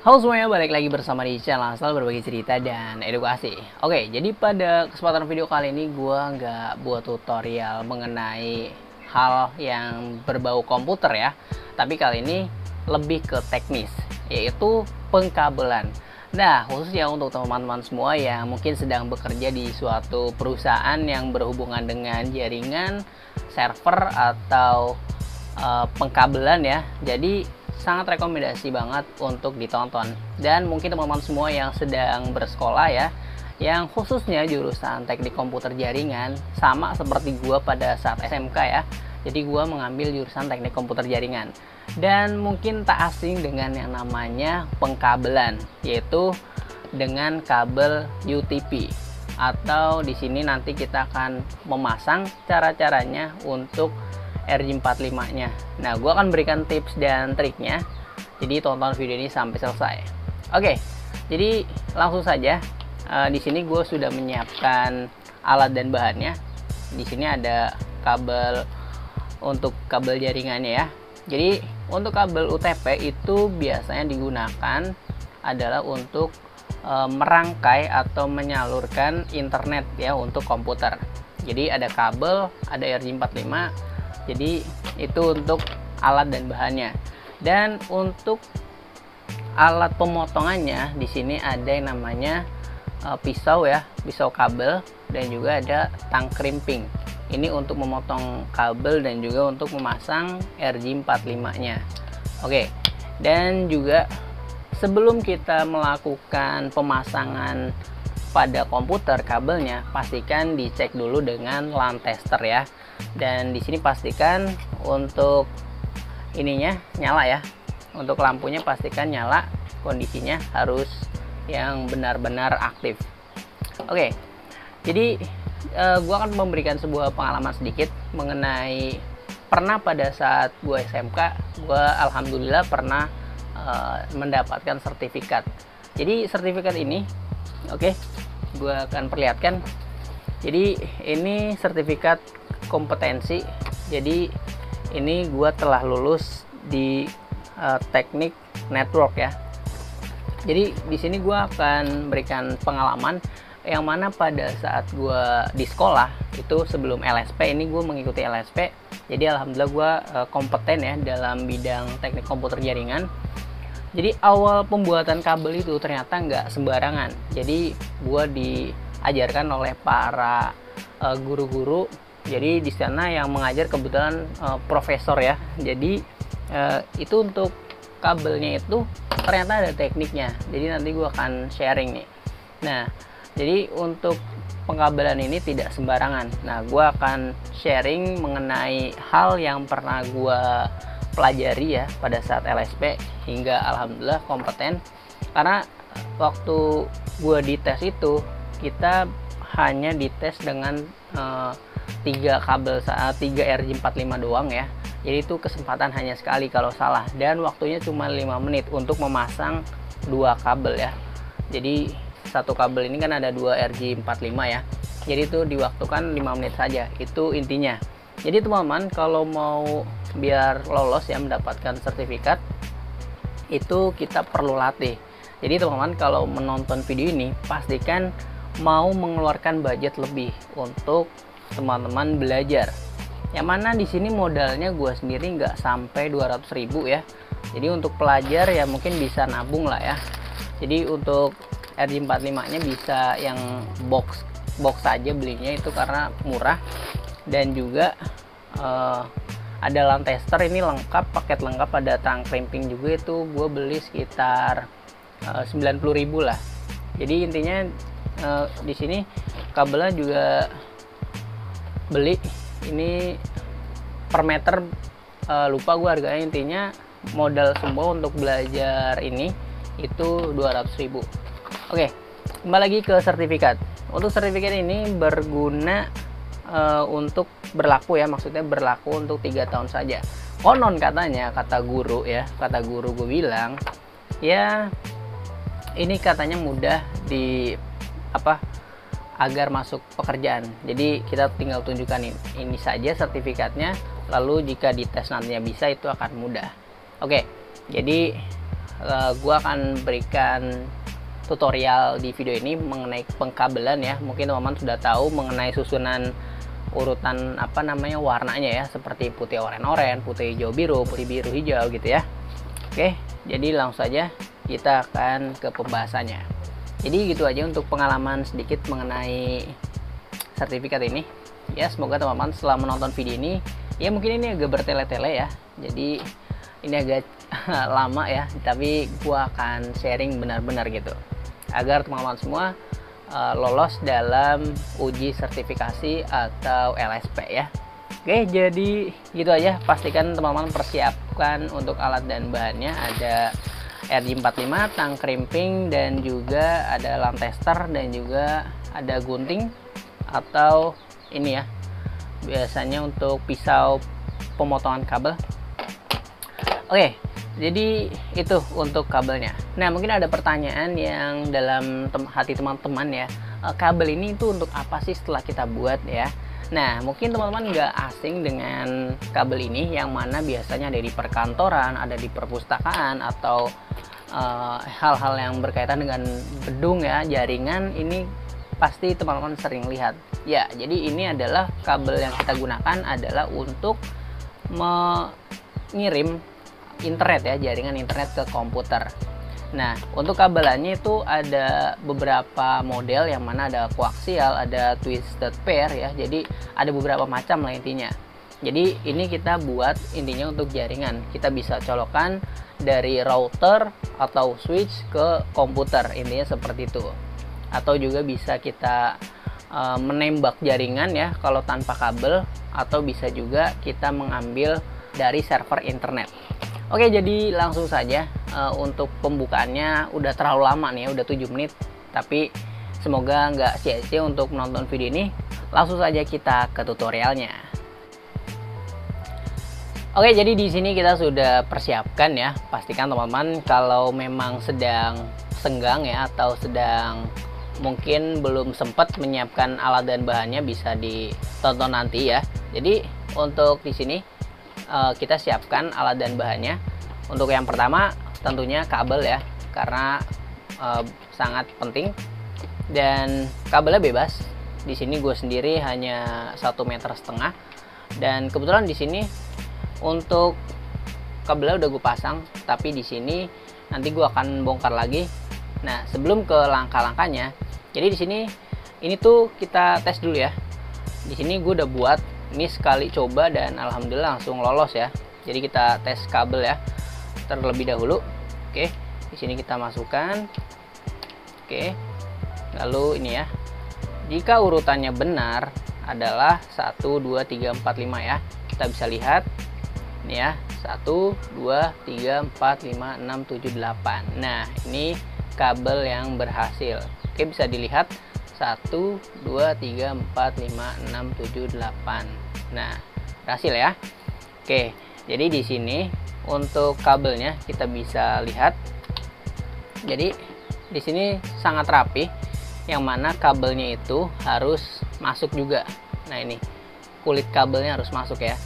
Halo semuanya, balik lagi bersama di channel Asal Berbagi Cerita dan Edukasi. Oke, jadi pada kesempatan video kali ini gue nggak buat tutorial mengenai hal yang berbau komputer ya. Tapi kali ini lebih ke teknis, yaitu pengkabelan. Nah, khususnya untuk teman-teman semua yang mungkin sedang bekerja di suatu perusahaan yang berhubungan dengan jaringan, server, atau pengkabelan ya. Jadi sangat rekomendasi banget untuk ditonton. Dan mungkin teman-teman semua yang sedang bersekolah ya, yang khususnya jurusan teknik komputer jaringan, sama seperti gua pada saat SMK ya. Jadi gua mengambil jurusan teknik komputer jaringan, dan mungkin tak asing dengan yang namanya pengkabelan, yaitu dengan kabel UTP, atau di sini nanti kita akan memasang cara-caranya untuk RJ45-nya. Nah, gue akan berikan tips dan triknya. Jadi tonton video ini sampai selesai. Oke, jadi langsung saja. Di sini gue sudah menyiapkan alat dan bahannya. Di sini ada kabel untuk kabel jaringannya ya. Jadi untuk kabel UTP itu biasanya digunakan adalah untuk merangkai atau menyalurkan internet ya untuk komputer. Jadi ada kabel, ada RJ45. Jadi itu untuk alat dan bahannya. Dan untuk alat pemotongannya di sini ada yang namanya pisau ya, pisau kabel, dan juga ada tang krimping. Ini untuk memotong kabel dan juga untuk memasang RJ45-nya. Oke. Dan juga sebelum kita melakukan pemasangan pada komputer kabelnya, pastikan dicek dulu dengan LAN tester ya. Dan di sini pastikan untuk ininya nyala ya. Untuk lampunya pastikan nyala, kondisinya harus yang benar-benar aktif. Oke. Jadi gua akan memberikan sebuah pengalaman sedikit mengenai pernah pada saat gua SMK, gua alhamdulillah pernah mendapatkan sertifikat. Jadi sertifikat ini oke, gue akan perlihatkan. Jadi ini sertifikat kompetensi. Jadi ini gue telah lulus di teknik network ya. Jadi di sini gue akan berikan pengalaman yang mana pada saat gue di sekolah itu sebelum LSP, ini gue mengikuti LSP. Jadi alhamdulillah gue kompeten ya dalam bidang teknik komputer jaringan. Jadi awal pembuatan kabel itu ternyata nggak sembarangan. Jadi gue diajarkan oleh para guru-guru. Jadi di sana yang mengajar kebetulan profesor ya. Jadi itu untuk kabelnya itu ternyata ada tekniknya. Jadi nanti gue akan sharing nih. Nah, jadi untuk pengkabelan ini tidak sembarangan. Nah, gue akan sharing mengenai hal yang pernah gue pelajari ya pada saat LSP, hingga alhamdulillah kompeten. Karena waktu gue dites itu kita hanya dites dengan 3 kabel 3 RJ45 doang ya. Jadi itu kesempatan hanya sekali kalau salah, dan waktunya cuma 5 menit untuk memasang 2 kabel ya. Jadi satu kabel ini kan ada 2 RJ45 ya. Jadi itu diwaktukan 5 menit saja. Itu intinya. Jadi teman-teman kalau mau biar lolos ya mendapatkan sertifikat, itu kita perlu latih. Jadi teman-teman kalau menonton video ini pastikan mau mengeluarkan budget lebih untuk teman-teman belajar. Yang mana di sini modalnya gue sendiri nggak sampai 200.000 ya. Jadi untuk pelajar ya mungkin bisa nabung lah ya. Jadi untuk RJ45-nya bisa yang box saja belinya itu karena murah. Dan juga ada LAN tester, ini lengkap, paket lengkap, ada tang krimping juga, itu gue beli sekitar 90.000 lah. Jadi intinya di sini kabelnya juga beli ini per meter, lupa gue harganya. Intinya modal semua untuk belajar ini itu 200.000. Oke, kembali lagi ke sertifikat. Untuk sertifikat ini berguna untuk berlaku ya, maksudnya berlaku untuk 3 tahun saja. Konon katanya, kata guru ya, kata guru gue bilang ya ini katanya mudah di agar masuk pekerjaan. Jadi kita tinggal tunjukkan ini saja sertifikatnya, lalu jika dites nantinya bisa, itu akan mudah. Oke, jadi gua akan berikan tutorial di video ini mengenai pengkabelan ya. Mungkin teman-teman sudah tahu mengenai susunan urutan warnanya ya, seperti putih oranye, putih hijau biru, putih biru hijau gitu ya. Oke, jadi langsung saja kita akan ke pembahasannya. Jadi gitu aja untuk pengalaman sedikit mengenai sertifikat ini ya. Semoga teman-teman setelah menonton video ini ya, mungkin ini agak bertele-tele ya, jadi ini agak lama ya, tapi gua akan sharing benar-benar gitu agar teman-teman semua lolos dalam uji sertifikasi atau LSP ya. Oke, jadi gitu aja. Pastikan teman-teman persiapkan untuk alat dan bahannya. Ada RJ45, tang krimping, dan juga ada lamp tester, dan juga ada gunting atau ini ya, biasanya untuk pisau pemotongan kabel. Oke, jadi itu untuk kabelnya. Nah, mungkin ada pertanyaan yang dalam hati teman-teman ya, kabel ini itu untuk apa sih setelah kita buat ya. Nah, mungkin teman-teman nggak asing dengan kabel ini, yang mana biasanya ada di perkantoran, ada di perpustakaan, atau hal-hal yang berkaitan dengan gedung ya, jaringan. Ini pasti teman-teman sering lihat ya. Jadi ini adalah kabel yang kita gunakan adalah untuk mengirim internet ya, jaringan internet ke komputer. Nah, untuk kabelannya itu ada beberapa model, yang mana ada koaksial, ada twisted pair ya. Jadi ada beberapa macam lah intinya. Jadi ini kita buat intinya untuk jaringan. Kita bisa colokkan dari router atau switch ke komputer, intinya seperti itu. Atau juga bisa kita menembak jaringan ya kalau tanpa kabel, atau bisa juga kita mengambil dari server internet. Oke, jadi langsung saja untuk pembukaannya. Udah terlalu lama nih ya, udah 7 menit, tapi semoga nggak sia-sia untuk menonton video ini. Langsung saja kita ke tutorialnya. Oke, jadi di sini kita sudah persiapkan ya. Pastikan teman-teman kalau memang sedang senggang ya, atau sedang mungkin belum sempat menyiapkan alat dan bahannya, bisa ditonton nanti ya. Jadi untuk di sini kita siapkan alat dan bahannya. Untuk yang pertama tentunya kabel ya, karena sangat penting, dan kabelnya bebas. Di sini gue sendiri hanya 1,5 meter, dan kebetulan di sini untuk kabelnya udah gue pasang, tapi di sini nanti gue akan bongkar lagi. Nah, sebelum ke langkah-langkahnya, jadi di sini ini tuh kita tes dulu ya. Di sini gue udah buat ini sekali coba, dan alhamdulillah langsung lolos ya. Jadi kita tes kabel ya terlebih dahulu. Oke, di sini kita masukkan. Oke, lalu ini ya, jika urutannya benar adalah 1 2 3 4 5 ya. Kita bisa lihat ini ya, 1 2 3 4 5 6 7 8. Nah, ini kabel yang berhasil. Oke, bisa dilihat 1 2 3 4 5 6 7 8. Nah, berhasil ya. Oke, jadi di sini untuk kabelnya kita bisa lihat. Jadi di sini sangat rapi, yang mana kabelnya itu harus masuk juga. Nah, ini kulit kabelnya harus masuk ya.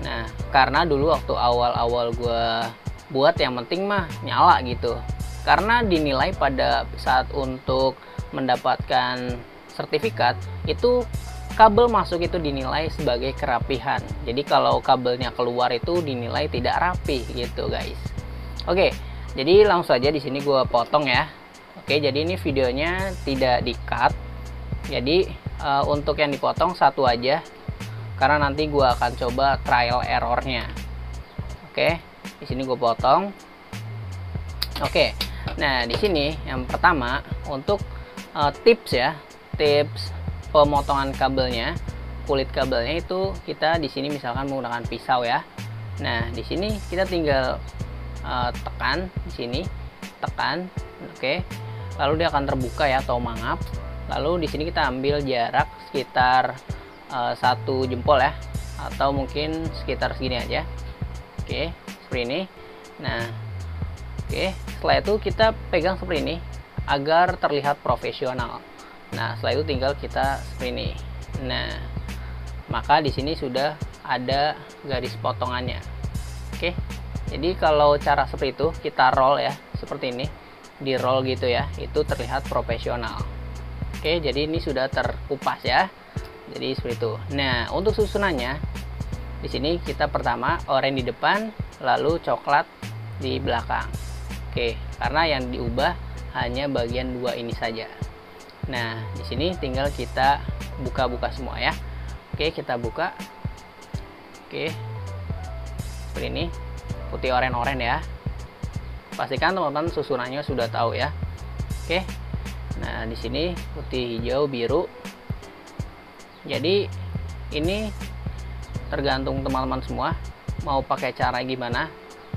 Nah, karena dulu waktu awal-awal gue buat, yang penting mah nyala gitu. Karena dinilai pada saat untuk mendapatkan sertifikat itu, kabel masuk itu dinilai sebagai kerapihan. Jadi kalau kabelnya keluar itu dinilai tidak rapi gitu guys. Oke, jadi langsung aja di sini gue potong ya. Oke, jadi ini videonya tidak di-cut. Jadi untuk yang dipotong satu aja, karena nanti gue akan coba trial errornya. Oke, di sini gue potong. Oke, nah di sini yang pertama untuk tips ya, tips pemotongan kabelnya, kulit kabelnya itu kita di sini misalkan menggunakan pisau ya. Nah, di sini kita tinggal tekan di sini, tekan, oke. Lalu dia akan terbuka ya atau mangap. Lalu di sini kita ambil jarak sekitar 1 jempol ya, atau mungkin sekitar segini aja. Oke, seperti ini. Nah, oke, setelah itu kita pegang seperti ini agar terlihat profesional. Nah, setelah itu tinggal kita seperti ini. Nah, maka di sini sudah ada garis potongannya. Oke, jadi kalau cara seperti itu kita roll ya seperti ini, di roll gitu ya, itu terlihat profesional. Oke, jadi ini sudah terkupas ya. Jadi seperti itu. Nah, untuk susunannya di sini kita pertama oranye di depan, lalu coklat di belakang. Oke, karena yang diubah hanya bagian dua ini saja. Nah, di sini tinggal kita buka-buka semua ya. Oke, kita buka. Oke, seperti ini, putih oranye ya. Pastikan teman-teman susunannya sudah tahu ya. Oke. Nah, di sini putih, hijau, biru. Jadi ini tergantung teman-teman semua mau pakai cara gimana.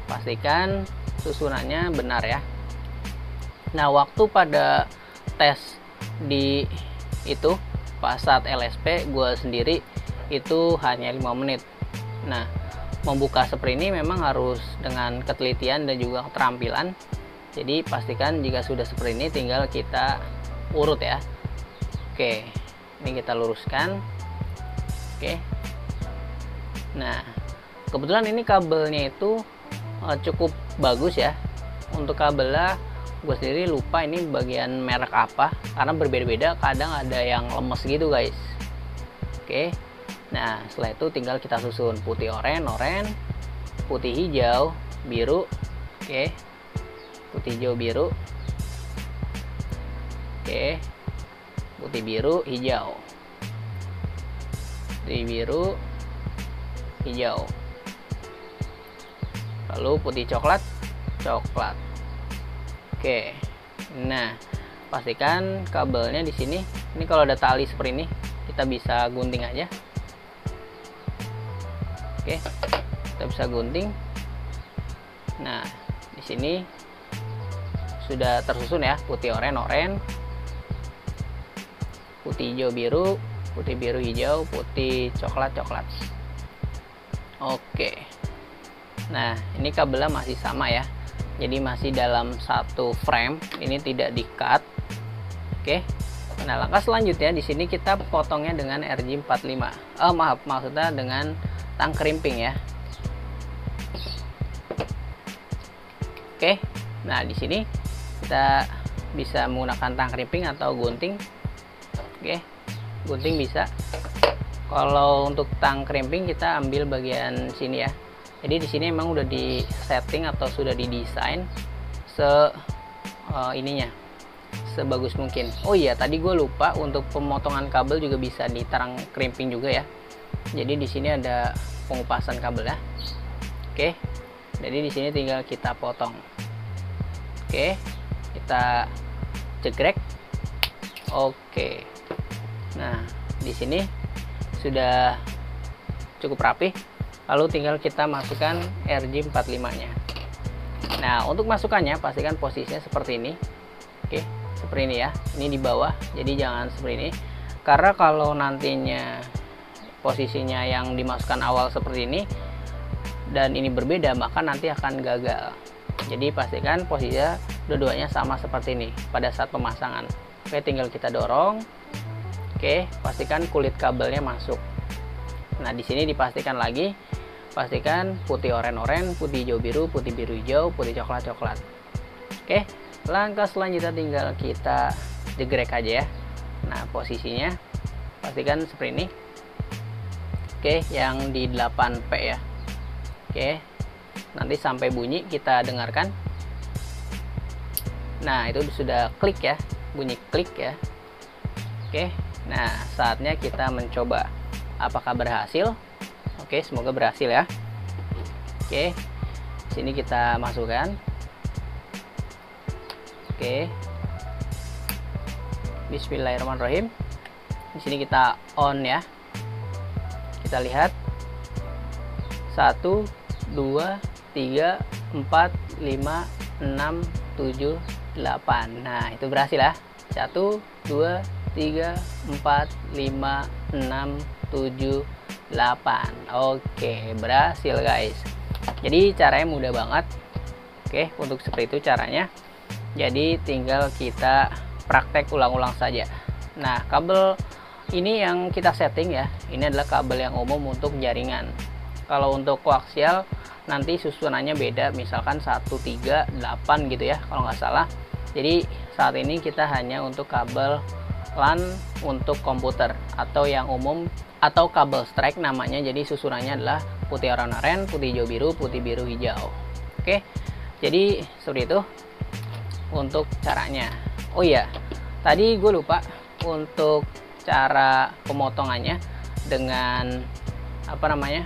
Pastikan susunannya benar ya. Nah, waktu pada tes di itu pas saat LSP gue sendiri itu hanya 5 menit. Nah, membuka seperti ini memang harus dengan ketelitian dan juga keterampilan. Jadi pastikan jika sudah seperti ini tinggal kita urut ya. Oke, ini kita luruskan. Oke. Nah, kebetulan ini kabelnya itu cukup bagus ya. Untuk kabelnya gue sendiri lupa ini bagian merek apa, karena berbeda-beda, kadang ada yang lemes gitu guys. Oke. Nah, setelah itu tinggal kita susun putih oranye, putih hijau, biru. Oke. Putih hijau biru. Oke. Putih biru hijau. Putih biru hijau. Lalu putih coklat. Oke. Nah, pastikan kabelnya di sini. Ini kalau ada tali seperti ini, kita bisa gunting aja. Oke. Kita bisa gunting. Nah, di sini sudah tersusun ya, putih oranye, putih hijau biru, putih biru hijau, putih coklat. Oke. Nah, ini kabelnya masih sama ya. Jadi masih dalam satu frame, ini tidak di-cut. Oke. Nah, langkah selanjutnya di sini kita potongnya dengan RJ45. Maksudnya dengan tang krimping ya. Oke. Nah, di sini kita bisa menggunakan tang krimping atau gunting. Oke, gunting bisa. Kalau untuk tang krimping kita ambil bagian sini ya. Jadi di sini emang udah di setting atau sudah didesain ininya sebagus mungkin. Oh iya, tadi gue lupa, untuk pemotongan kabel juga bisa di tang krimping juga ya. Jadi di sini ada pengupasan kabel ya. Oke. Jadi di sini tinggal kita potong. Oke. Kita jegrek. Oke. Nah, di sini sudah cukup rapi. Lalu tinggal kita masukkan RJ45-nya. Nah, untuk masukannya pastikan posisinya seperti ini. Oke, seperti ini ya. Ini di bawah. Jadi jangan seperti ini. Karena kalau nantinya posisinya yang dimasukkan awal seperti ini dan ini berbeda, maka nanti akan gagal. Jadi pastikan posisinya dua-duanya sama seperti ini pada saat pemasangan. Oke, tinggal kita dorong. Oke, pastikan kulit kabelnya masuk. Nah, di sini dipastikan lagi, pastikan putih oranye, putih hijau biru, putih biru hijau, putih coklat. Oke, langkah selanjutnya tinggal kita jegrek aja ya. Nah, posisinya pastikan seperti ini. Oke, yang di 8P ya. Oke, nanti sampai bunyi kita dengarkan. Nah, itu sudah klik ya, bunyi klik ya. Oke, nah saatnya kita mencoba apakah berhasil. Oke, semoga berhasil ya. Oke, sini kita masukkan. Oke, Bismillahirrahmanirrahim. Di sini kita on ya. Kita lihat 1, 2, 3, 4, 5, 6, 7, 8. Nah, itu berhasil ya. 1, 2, 3, 4, 5, 6, 7, 8. Oke, berhasil guys. Jadi caranya mudah banget. Oke, untuk seperti itu caranya. Jadi tinggal kita praktek ulang-ulang saja. Nah, kabel ini yang kita setting ya. Ini adalah kabel yang umum untuk jaringan. Kalau untuk koaksial nanti susunannya beda, misalkan 138 gitu ya kalau nggak salah. Jadi saat ini kita hanya untuk kabel LAN untuk komputer atau yang umum atau kabel strike namanya. Jadi susunannya adalah putih oranye, putih hijau biru, putih biru hijau. Oke, jadi seperti itu untuk caranya. Oh iya, tadi gue lupa untuk cara pemotongannya dengan apa namanya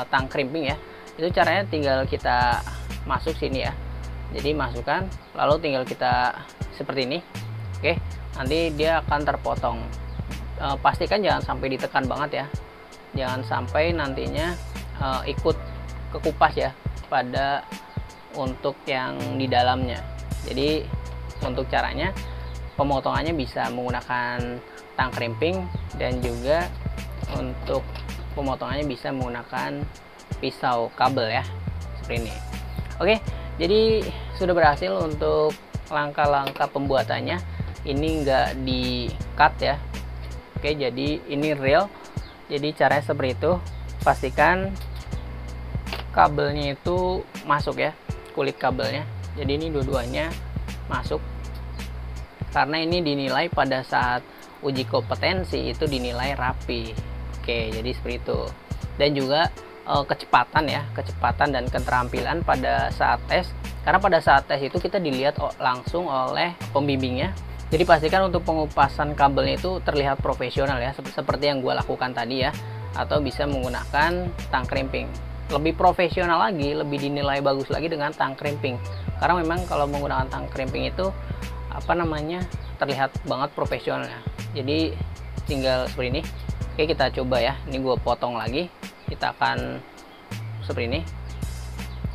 tang crimping ya. Itu caranya tinggal kita masuk sini ya. Jadi masukkan, lalu tinggal kita seperti ini. Oke, nanti dia akan terpotong. Pastikan jangan sampai ditekan banget ya, jangan sampai nantinya ikut ke kupas ya pada untuk yang di dalamnya. Jadi untuk caranya pemotongannya bisa menggunakan tang crimping, dan juga untuk pemotongannya bisa menggunakan pisau kabel ya, seperti ini. Oke, jadi sudah berhasil untuk langkah-langkah pembuatannya. Ini enggak di cut ya. Oke, jadi ini real. Jadi caranya seperti itu. Pastikan kabelnya itu masuk ya, kulit kabelnya. Jadi ini dua-duanya masuk, karena ini dinilai pada saat uji kompetensi itu dinilai rapi. Oke, jadi seperti itu. Dan juga kecepatan ya, kecepatan dan keterampilan pada saat tes, karena pada saat tes itu kita dilihat langsung oleh pembimbingnya. Jadi pastikan untuk pengupasan kabelnya itu terlihat profesional ya, seperti yang gue lakukan tadi ya, atau bisa menggunakan tang crimping. Lebih profesional lagi, lebih dinilai bagus lagi dengan tang crimping, karena memang kalau menggunakan tang crimping itu apa namanya terlihat banget profesionalnya. Jadi tinggal seperti ini. Oke, kita coba ya. Ini gue potong lagi. Kita akan seperti ini.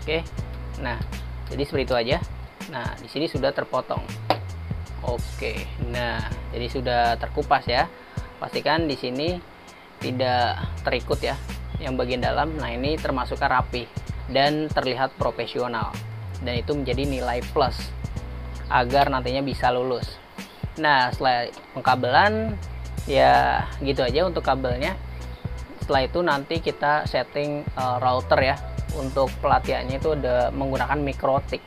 Oke, nah jadi seperti itu aja. Nah, di sini sudah terpotong. Oke, nah jadi sudah terkupas ya. Pastikan di sini tidak terikut ya yang bagian dalam. Nah, ini termasukkan rapi dan terlihat profesional, dan itu menjadi nilai plus agar nantinya bisa lulus. Nah, setelah pengkabelan ya gitu aja untuk kabelnya. Setelah itu nanti kita setting router ya. Untuk pelatihannya itu ada menggunakan mikrotik,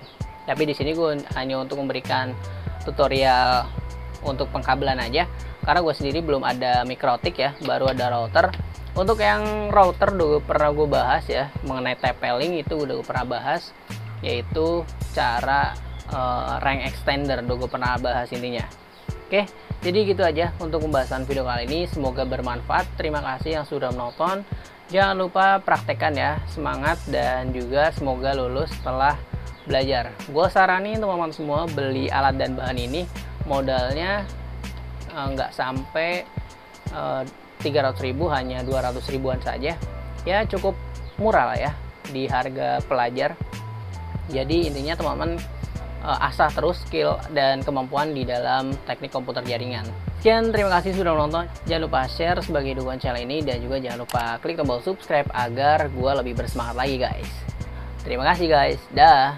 tapi di sini gue hanya untuk memberikan tutorial untuk pengkabelan aja, karena gue sendiri belum ada mikrotik ya, baru ada router. Untuk yang router udah pernah gue bahas ya, mengenai TP-Link itu udah gue pernah bahas, yaitu cara rank extender, udah gue pernah bahas intinya. Oke, jadi gitu aja untuk pembahasan video kali ini, semoga bermanfaat. Terima kasih yang sudah menonton. Jangan lupa praktekkan ya, semangat, dan juga semoga lulus setelah belajar. Gue saranin teman-teman semua beli alat dan bahan ini, modalnya nggak sampai 300.000, hanya 200 ribuan saja ya, cukup murah lah ya di harga pelajar. Jadi intinya teman-teman asah terus skill dan kemampuan di dalam teknik komputer jaringan. Sekian, terima kasih sudah menonton. Jangan lupa share sebagai dukungan channel ini, dan juga jangan lupa klik tombol subscribe agar gue lebih bersemangat lagi guys. Terima kasih guys, dah.